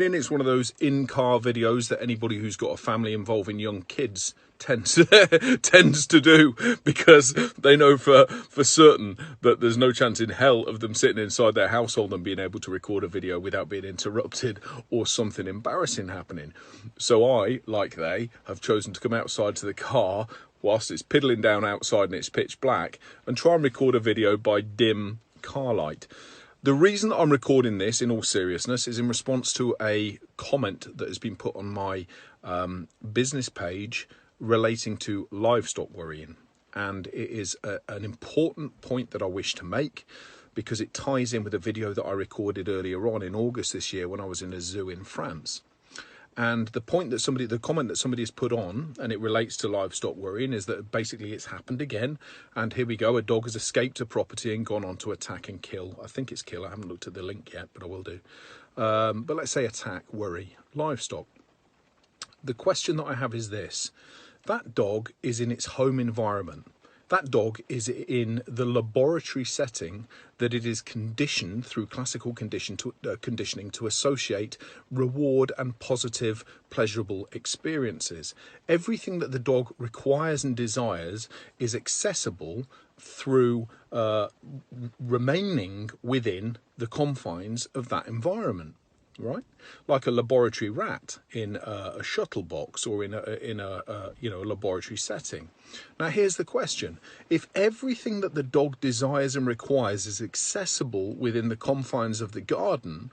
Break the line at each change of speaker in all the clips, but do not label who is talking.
It's one of those in-car videos that anybody who's got a family involving young kids tends to do, because they know for certain that there's no chance in hell of them sitting inside their household and being able to record a video without being interrupted or something embarrassing happening. So I, like they, have chosen to come outside to the car whilst it's piddling down outside and it's pitch black and try and record a video by dim car light. The reason that I'm recording this, in all seriousness, is in response to a comment that has been put on my business page relating to livestock worrying. And it is an important point that I wish to make, because it ties in with a video that I recorded earlier on in August this year when I was in a zoo in France. And the comment that somebody has put on, and it relates to livestock worrying, is that basically it's happened again. And here we go, a dog has escaped a property and gone on to attack and kill. I think it's kill. I haven't looked at the link yet, but I will do. But let's say attack, worry, livestock. The question that I have is this. That dog is in its home environment. That dog is in the laboratory setting that it is conditioned through classical conditioning to associate reward and positive, pleasurable experiences. Everything that the dog requires and desires is accessible through remaining within the confines of that environment. Right, like a laboratory rat in a shuttle box or in a laboratory setting. Now here's the question: if everything that the dog desires and requires is accessible within the confines of the garden,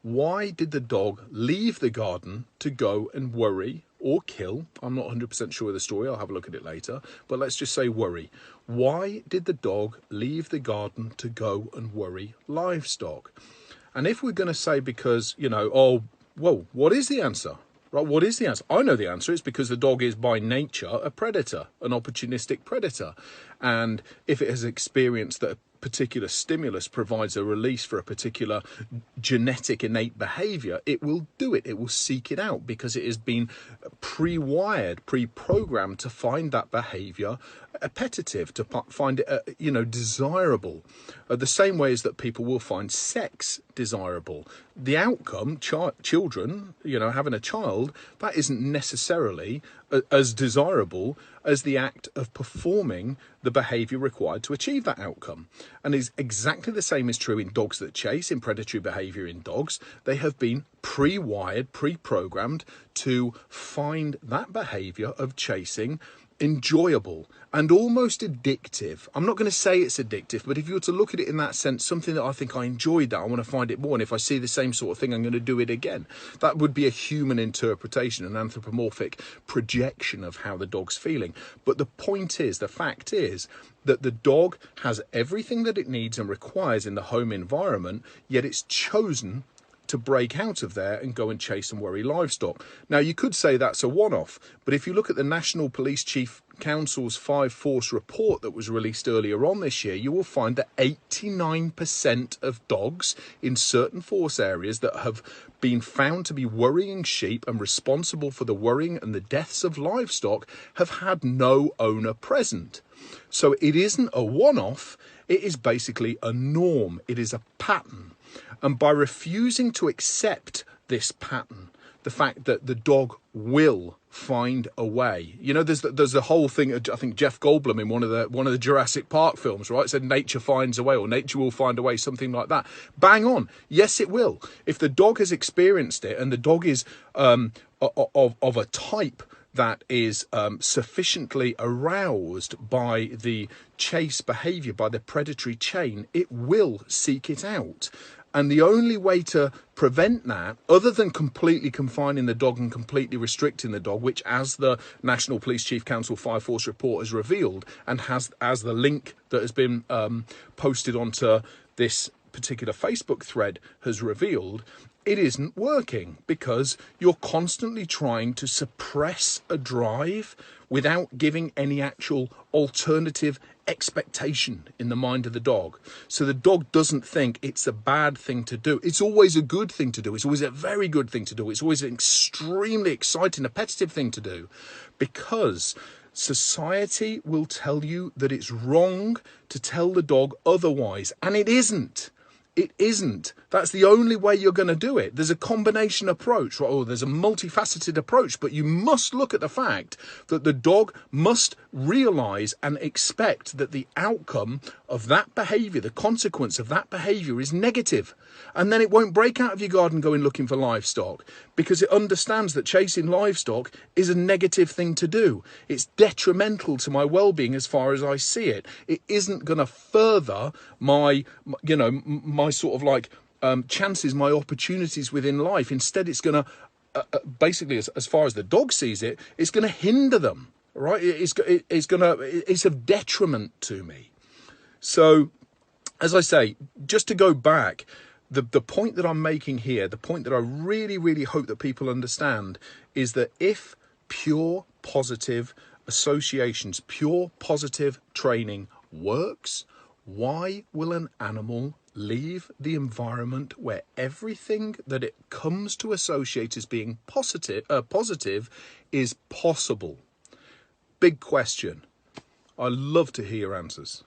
why did the dog leave the garden to go and worry or kill? I'm not 100% sure of the story. I'll have a look at it later. But let's just say worry. Why did the dog leave the garden to go and worry livestock? And if we're going to say because, what is the answer? Right, what is the answer? I know the answer. It's because the dog is by nature a predator, an opportunistic predator. And if it has experienced that a particular stimulus provides a release for a particular genetic innate behavior, it will do it. It will seek it out because it has been pre-wired, pre-programmed to find that behavior appetitive, to find it, desirable. The same way as that people will find sex desirable. The outcome, children, having a child, that isn't necessarily as desirable as the act of performing the behavior required to achieve that outcome. And is exactly the same is true in dogs that chase, in predatory behavior in dogs. They have been pre-wired, pre-programmed to find that behavior of chasing enjoyable and almost addictive. I'm not going to say it's addictive, but if you were to look at it in that sense, something that I think I enjoyed, that I want to find it more, and if I see the same sort of thing, I'm going to do it again. That would be a human interpretation, an anthropomorphic projection of how the dog's feeling. But the fact is that the dog has everything that it needs and requires in the home environment, yet it's chosen to break out of there and go and chase and worry livestock. Now, you could say that's a one-off, but if you look at the National Police Chief Council's 5-Force report that was released earlier on this year, you will find that 89% of dogs in certain force areas that have been found to be worrying sheep and responsible for the worrying and the deaths of livestock have had no owner present. So it isn't a one-off, it is basically a norm, it is a pattern. And by refusing to accept this pattern, the fact that the dog will find a way, there's a whole thing. I think Jeff Goldblum in one of the Jurassic Park films, right, said nature finds a way, or nature will find a way, something like that. Bang on. Yes, it will. If the dog has experienced it, and the dog is of a type that is sufficiently aroused by the chase behavior, by the predatory chain, it will seek it out. And the only way to prevent that, other than completely confining the dog and completely restricting the dog, which, as the National Police Chief Council 5-Force report has revealed, and has as the link that has been posted onto this particular Facebook thread has revealed, it isn't working, because you're constantly trying to suppress a drive without giving any actual alternative expectation in the mind of the dog. So the dog doesn't think it's a bad thing to do. It's always a good thing to do. It's always a very good thing to do. It's always an extremely exciting, appetitive thing to do, because society will tell you that it's wrong to tell the dog otherwise, and it isn't. It isn't. That's the only way you're going to do it. There's a combination approach, right? Oh, there's a multifaceted approach, but you must look at the fact that the dog must realize and expect that the outcome of that behavior, the consequence of that behavior is negative. And then it won't break out of your garden going looking for livestock, because it understands that chasing livestock is a negative thing to do. It's detrimental to my well-being as far as I see it. It isn't going to further my sort of like chances, my opportunities within life. Instead, it's going to basically, as far as the dog sees it, it's going to hinder them, right? It's of detriment to me. So, as I say, just to go back, the point that I'm making here, the point that I really, really hope that people understand, is that if pure positive associations, pure positive training works, why will an animal leave the environment where everything that it comes to associate as being positive is possible? Big question. I love to hear your answers.